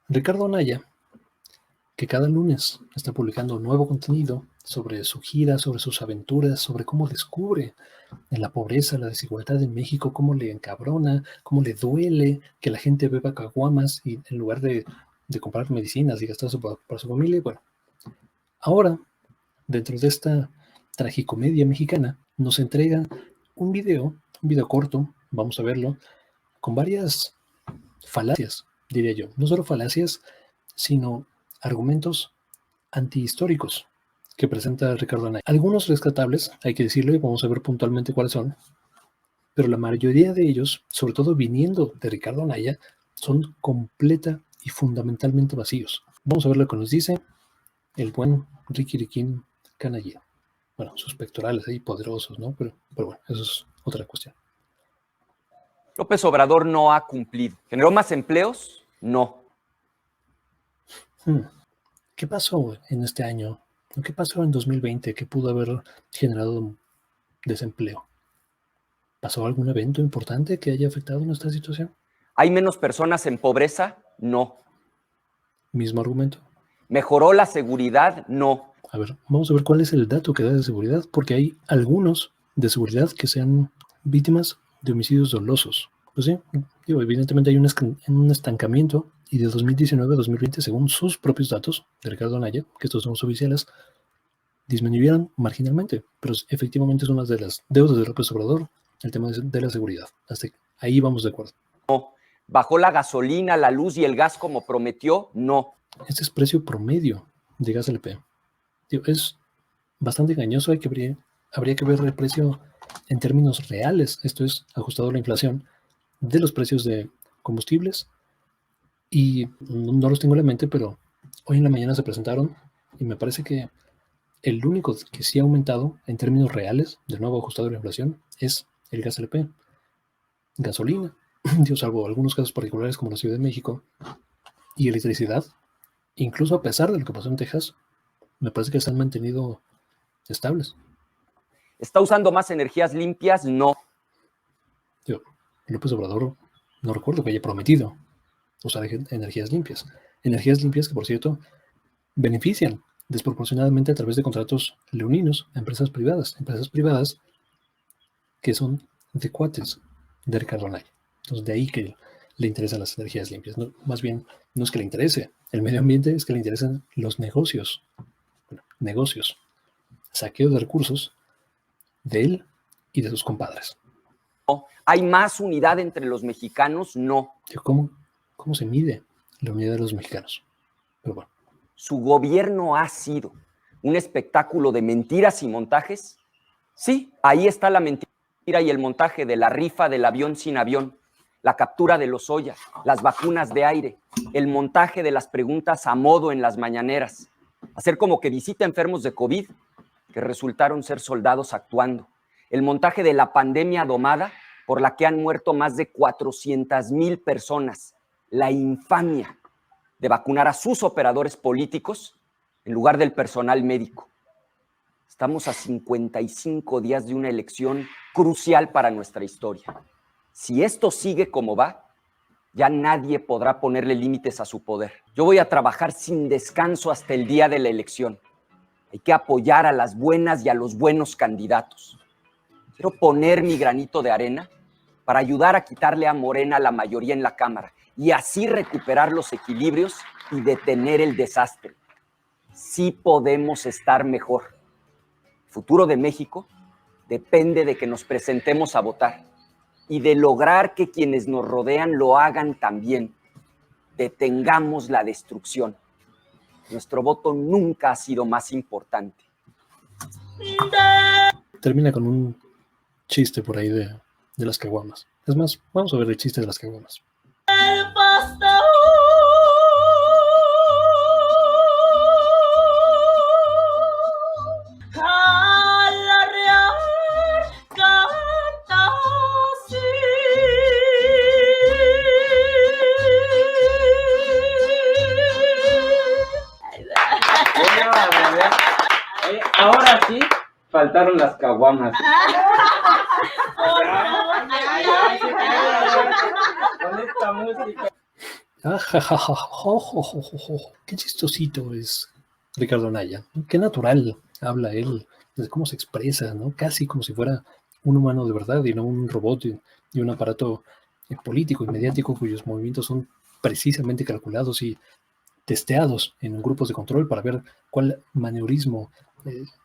Ricardo Anaya, que cada lunes está publicando nuevo contenido sobre su gira, sobre sus aventuras, sobre cómo descubre en la pobreza, la desigualdad en México, cómo le encabrona, cómo le duele que la gente beba caguamas y en lugar de comprar medicinas y gastarse para su familia. Bueno, ahora, dentro de esta tragicomedia mexicana, nos entrega un video corto, vamos a verlo, con varias falacias, diría yo. No solo falacias, sino argumentos antihistóricos que presenta Ricardo Anaya. Algunos rescatables, hay que decirlo, y vamos a ver puntualmente cuáles son, pero la mayoría de ellos, sobre todo viniendo de Ricardo Anaya, son completa y fundamentalmente vacíos. Vamos a ver lo que nos dice el buen Ricky Riquín Canallín. Bueno, sus pectorales ahí poderosos, ¿no? Pero bueno, eso es otra cuestión. López Obrador no ha cumplido. ¿Generó más empleos? No. ¿Qué pasó en este año? ¿Qué pasó en 2020 que pudo haber generado desempleo? ¿Pasó algún evento importante que haya afectado nuestra situación? ¿Hay menos personas en pobreza? No. Mismo argumento. ¿Mejoró la seguridad? No. A ver, vamos a ver cuál es el dato que da de seguridad, porque hay algunos de seguridad que sean víctimas de homicidios dolosos. Pues sí, digo, evidentemente hay un estancamiento, y de 2019 a 2020, según sus propios datos de Ricardo Anaya, que estos son los oficiales, disminuyeron marginalmente, pero efectivamente es una de las deudas de López Obrador, el tema de la seguridad. Hasta ahí vamos de acuerdo. No. ¿Bajó la gasolina, la luz y el gas como prometió? No. Este es precio promedio de gas LP. Es bastante engañoso, habría que ver el precio en términos reales, esto es ajustado a la inflación, de los precios de combustibles, y no los tengo en la mente, pero hoy en la mañana se presentaron y me parece que el único que sí ha aumentado en términos reales, de nuevo ajustado a la inflación, es el gas LP. Gasolina, salvo algunos casos particulares como la Ciudad de México, y electricidad, incluso a pesar de lo que pasó en Texas, me parece que se han mantenido estables. ¿Está usando más energías limpias? No. López Obrador, no recuerdo que haya prometido usar energías limpias. Energías limpias que, por cierto, benefician desproporcionadamente a través de contratos leoninos a empresas privadas que son de cuates de Ricardo Anaya. Entonces, de ahí que le interesan las energías limpias. No, más bien, no es que le interese el medio ambiente, es que le interesan los negocios. Bueno, negocios. Saqueo de recursos de él y de sus compadres. No. ¿Hay más unidad entre los mexicanos? No. ¿Cómo se mide la unidad de los mexicanos? Pero bueno. ¿Su gobierno ha sido un espectáculo de mentiras y montajes? Sí, ahí está la mentira y el montaje de la rifa del avión sin avión, la captura de Lozoya, las vacunas de aire, el montaje de las preguntas a modo en las mañaneras, hacer como que visita enfermos de COVID que resultaron ser soldados actuando, el montaje de la pandemia domada por la que han muerto más de 400,000 personas, la infamia de vacunar a sus operadores políticos en lugar del personal médico. Estamos a 55 días de una elección crucial para nuestra historia. Si esto sigue como va, ya nadie podrá ponerle límites a su poder. Yo voy a trabajar sin descanso hasta el día de la elección. Hay que apoyar a las buenas y a los buenos candidatos. Quiero poner mi granito de arena para ayudar a quitarle a Morena la mayoría en la Cámara y así recuperar los equilibrios y detener el desastre. Sí podemos estar mejor. El futuro de México depende de que nos presentemos a votar y de lograr que quienes nos rodean lo hagan también. Detengamos la destrucción. Nuestro voto nunca ha sido más importante. Termina con un chiste por ahí de las caguamas. Es más, vamos a ver el chiste de las caguamas. El pastor al arrear canta así. Ahora sí, faltaron las caguamas. Con esta música. Qué chistosito es Ricardo Anaya. Qué natural habla él, de cómo se expresa, ¿no? Casi como si fuera un humano de verdad y no un robot y un aparato político y mediático cuyos movimientos son precisamente calculados y testeados en grupos de control para ver cuál maniobrismo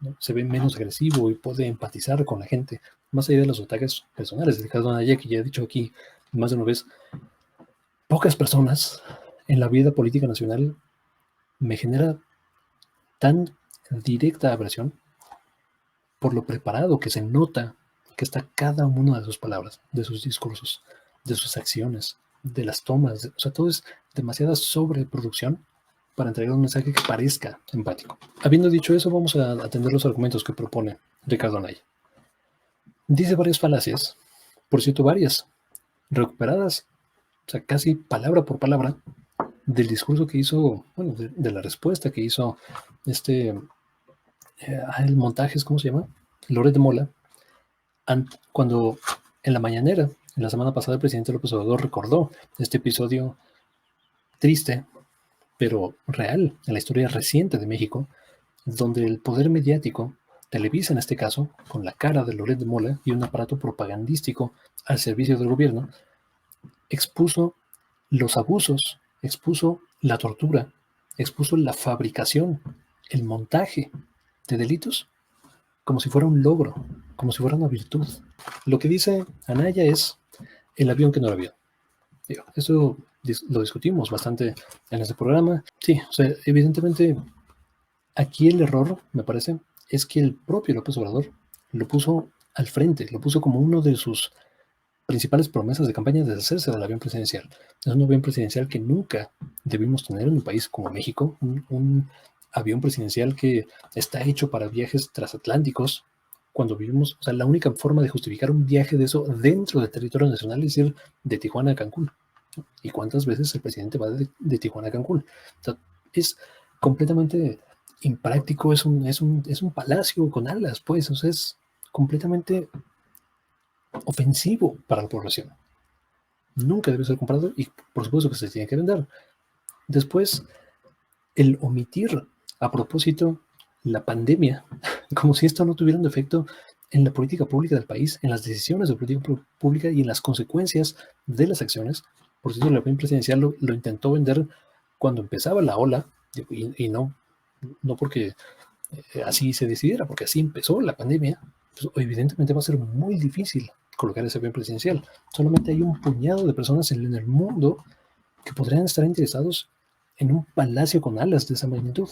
¿no? se ve menos agresivo y puede empatizar con la gente, más allá de los ataques personales de Ricardo Anaya, que ya he dicho aquí más de una vez. Pocas personas en la vida política nacional me genera tan directa aversión por lo preparado que se nota que está cada una de sus palabras, de sus discursos, de sus acciones, de las tomas. O sea, todo es demasiada sobreproducción para entregar un mensaje que parezca empático. Habiendo dicho eso, vamos a atender los argumentos que propone Ricardo Anaya. Dice varias falacias, por cierto, varias, recuperadas, o sea, casi palabra por palabra, del discurso que hizo, bueno, de la respuesta que hizo el montaje, ¿cómo se llama? Loret de Mola, cuando en la mañanera, en la semana pasada, el presidente López Obrador recordó este episodio triste, pero real, en la historia reciente de México, donde el poder mediático, Televisa en este caso, con la cara de Loret de Mola y un aparato propagandístico al servicio del gobierno, expuso los abusos, expuso la tortura, expuso la fabricación, el montaje de delitos como si fuera un logro, como si fuera una virtud. Lo que dice Anaya es el avión que no era avión. Eso lo discutimos bastante en este programa. Sí, o sea, evidentemente aquí el error, me parece, es que el propio López Obrador lo puso al frente, lo puso como uno de sus principales promesas de campaña de deshacerse del avión presidencial. Es un avión presidencial que nunca debimos tener en un país como México, un avión presidencial que está hecho para viajes transatlánticos. Cuando vivimos, o sea, la única forma de justificar un viaje de eso dentro del territorio nacional es ir de Tijuana a Cancún. ¿Y cuántas veces el presidente va de Tijuana a Cancún? O sea, es completamente impráctico, es un palacio con alas, pues, o sea, es completamente ofensivo para la población. Nunca debe ser comprado y por supuesto que se tiene que vender. Después, el omitir a propósito la pandemia, como si esto no tuviera un efecto en la política pública del país, en las decisiones de política pública y en las consecuencias de las acciones. Por cierto, el avión presidencial lo intentó vender cuando empezaba la ola y no porque así se decidiera, porque así empezó la pandemia. Pues, evidentemente va a ser muy difícil colocar ese avión presidencial. Solamente hay un puñado de personas en el mundo que podrían estar interesados en un palacio con alas de esa magnitud,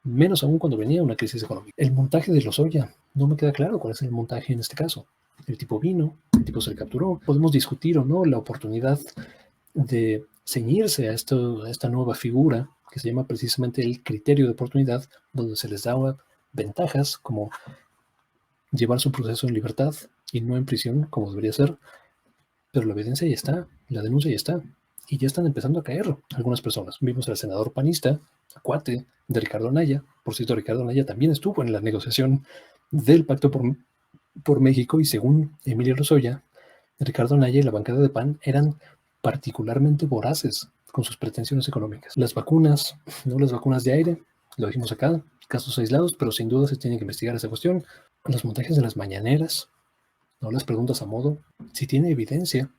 menos aún cuando venía una crisis económica. El montaje de Lozoya, no me queda claro cuál es el montaje en este caso. El tipo vino, el tipo se le capturó. Podemos discutir o no la oportunidad de ceñirse a esta nueva figura que se llama precisamente el criterio de oportunidad, donde se les daba ventajas como llevar su proceso en libertad y no en prisión, como debería ser, pero la evidencia ya está, la denuncia ya está, y ya están empezando a caer algunas personas. Vimos al senador panista, cuate de Ricardo Anaya. Por cierto, Ricardo Anaya también estuvo en la negociación del Pacto por México, y según Emilio Lozoya, Ricardo Anaya y la bancada de PAN eran particularmente voraces con sus pretensiones económicas. Las vacunas, no las vacunas de aire, lo dijimos acá, casos aislados, pero sin duda se tiene que investigar esa cuestión. Los montajes de las mañaneras, no las preguntas a modo, si tiene evidencia.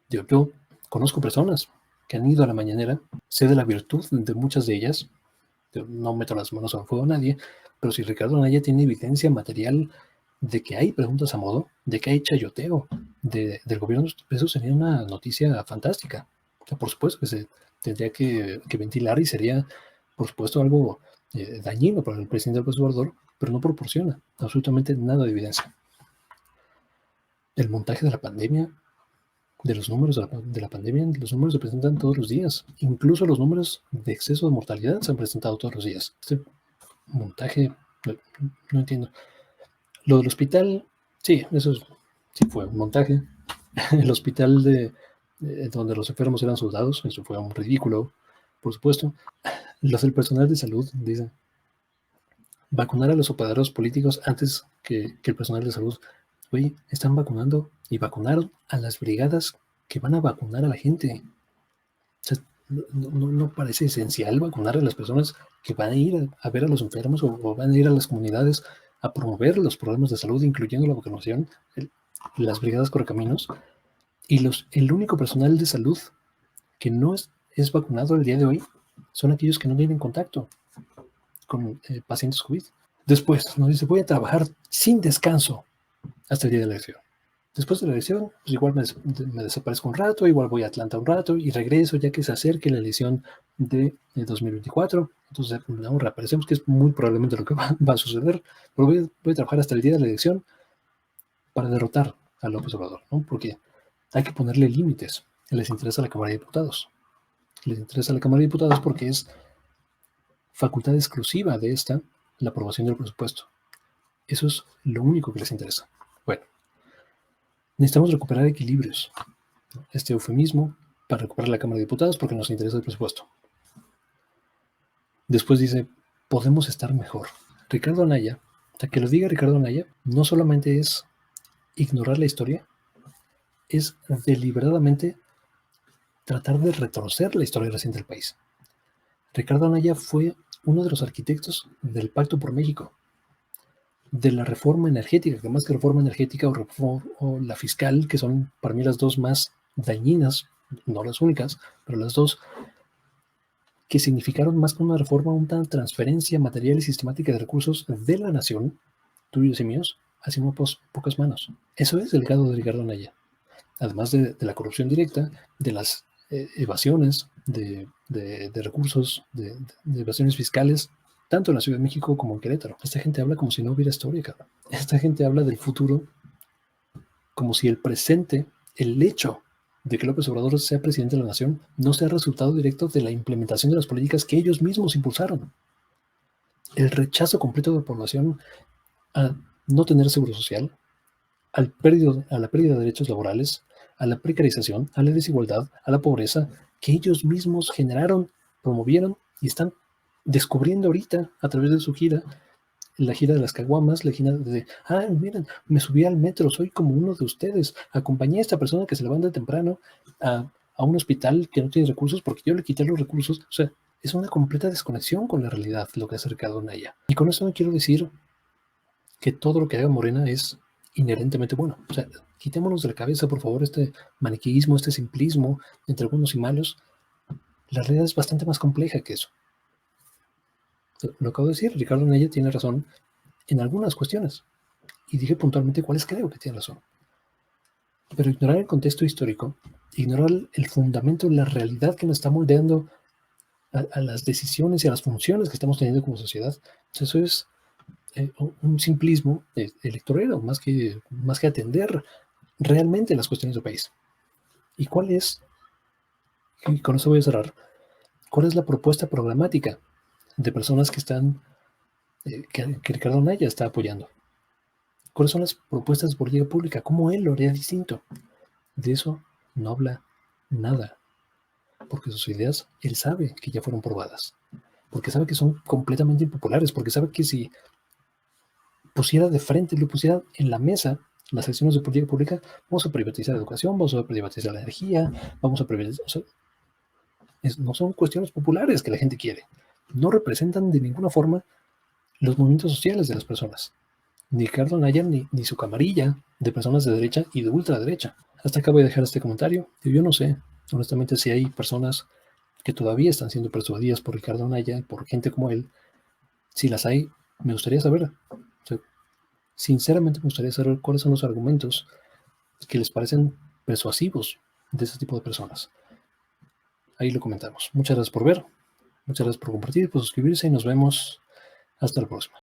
Yo conozco personas que han ido a la mañanera, sé de la virtud de muchas de ellas, yo no meto las manos al fuego a nadie, pero si Ricardo Anaya tiene evidencia material de que hay preguntas a modo, de que hay chayoteo del gobierno, eso sería una noticia fantástica. O sea, por supuesto que se tendría que ventilar y sería, por supuesto, algo dañino para el presidente López Obrador, pero no proporciona absolutamente nada de evidencia. El montaje de la pandemia, de los números de la pandemia, los números se presentan todos los días. Incluso los números de exceso de mortalidad se han presentado todos los días. Este montaje, no entiendo. Lo del hospital, sí, eso sí fue un montaje. El hospital donde los enfermos eran soldados, eso fue un ridículo, por supuesto. Los del personal de salud, dicen, vacunar a los operadoras políticos antes que el personal de salud. Oye, están vacunando y vacunaron a las brigadas que van a vacunar a la gente. O sea, no parece esencial vacunar a las personas que van a ir a ver a los enfermos o van a ir a las comunidades a promover los problemas de salud, incluyendo la vacunación, las brigadas correcaminos, y el único personal de salud que no es vacunado el día de hoy son aquellos que no tienen contacto con pacientes COVID. Después nos dice, voy a trabajar sin descanso hasta el día de la elección. Después de la elección, pues igual me desaparezco un rato, igual voy a Atlanta un rato y regreso ya que se acerque la elección de 2024. Entonces, no, reaparecemos, que es muy probablemente lo que va a suceder, pero voy a trabajar hasta el día de la elección para derrotar a López Obrador, ¿no? Porque hay que ponerle límites. Les interesa a la Cámara de Diputados. Les interesa a la Cámara de Diputados porque es facultad exclusiva de esta la aprobación del presupuesto. Eso es lo único que les interesa. Bueno, necesitamos recuperar equilibrios. Este eufemismo para recuperar la Cámara de Diputados porque nos interesa el presupuesto. Después dice, podemos estar mejor. Ricardo Anaya, que lo diga Ricardo Anaya, no solamente es ignorar la historia, es deliberadamente tratar de retorcer la historia reciente del país. Ricardo Anaya fue uno de los arquitectos del Pacto por México, de la reforma energética, que más que reforma energética o la fiscal, que son para mí las dos más dañinas, no las únicas, pero las dos que significaron más que una reforma, una transferencia material y sistemática de recursos de la nación, tuyos y míos, hacia pocas manos. Eso es el legado de Ricardo Anaya. Además de la corrupción directa, de las evasiones de recursos, de evasiones fiscales, tanto en la Ciudad de México como en Querétaro. Esta gente habla como si no hubiera historia, cabrón. Esta gente habla del futuro como si el presente, el hecho de que López Obrador sea presidente de la nación, no sea resultado directo de la implementación de las políticas que ellos mismos impulsaron. El rechazo completo de la población a no tener seguro social, a la pérdida de derechos laborales, a la precarización, a la desigualdad, a la pobreza, que ellos mismos generaron, promovieron y están descubriendo ahorita a través de su gira, la gira de las caguamas, la gira de, miren, me subí al metro, soy como uno de ustedes, acompañé a esta persona que se levanta temprano a un hospital que no tiene recursos porque yo le quité los recursos. O sea, es una completa desconexión con la realidad lo que hace Ricardo Anaya. Y con eso no quiero decir que todo lo que haga Morena es inherentemente bueno. O sea, quitémonos de la cabeza, por favor, este maniqueísmo, este simplismo entre buenos y malos. La realidad es bastante más compleja que eso. Lo acabo de decir, Ricardo Anaya tiene razón en algunas cuestiones. Y dije puntualmente cuáles creo que tiene razón. Pero ignorar el contexto histórico, ignorar el fundamento, la realidad que nos está moldeando a las decisiones y a las funciones que estamos teniendo como sociedad, eso es un simplismo electorero, más que atender realmente las cuestiones del país. ¿Y cuál es? Y con eso voy a cerrar. ¿Cuál es la propuesta programática de personas que están, que Ricardo Anaya está apoyando? ¿Cuáles son las propuestas de política pública? ¿Cómo él lo haría distinto? De eso no habla nada, porque sus ideas, él sabe que ya fueron probadas, porque sabe que son completamente impopulares, porque sabe que si pusiera de frente, lo pusiera en la mesa las acciones de política pública, vamos a privatizar la educación, vamos a privatizar la energía, vamos a privatizar... O sea, no son cuestiones populares que la gente quiere. No representan de ninguna forma los movimientos sociales de las personas. Ni Ricardo Anaya ni su camarilla de personas de derecha y de ultraderecha. Hasta acá voy a dejar este comentario. Yo no sé, honestamente, si hay personas que todavía están siendo persuadidas por Ricardo Anaya, por gente como él. Si las hay, me gustaría saber. O sea, sinceramente me gustaría saber cuáles son los argumentos que les parecen persuasivos de ese tipo de personas. Ahí lo comentamos. Muchas gracias por ver, muchas gracias por compartir, por suscribirse y nos vemos hasta la próxima.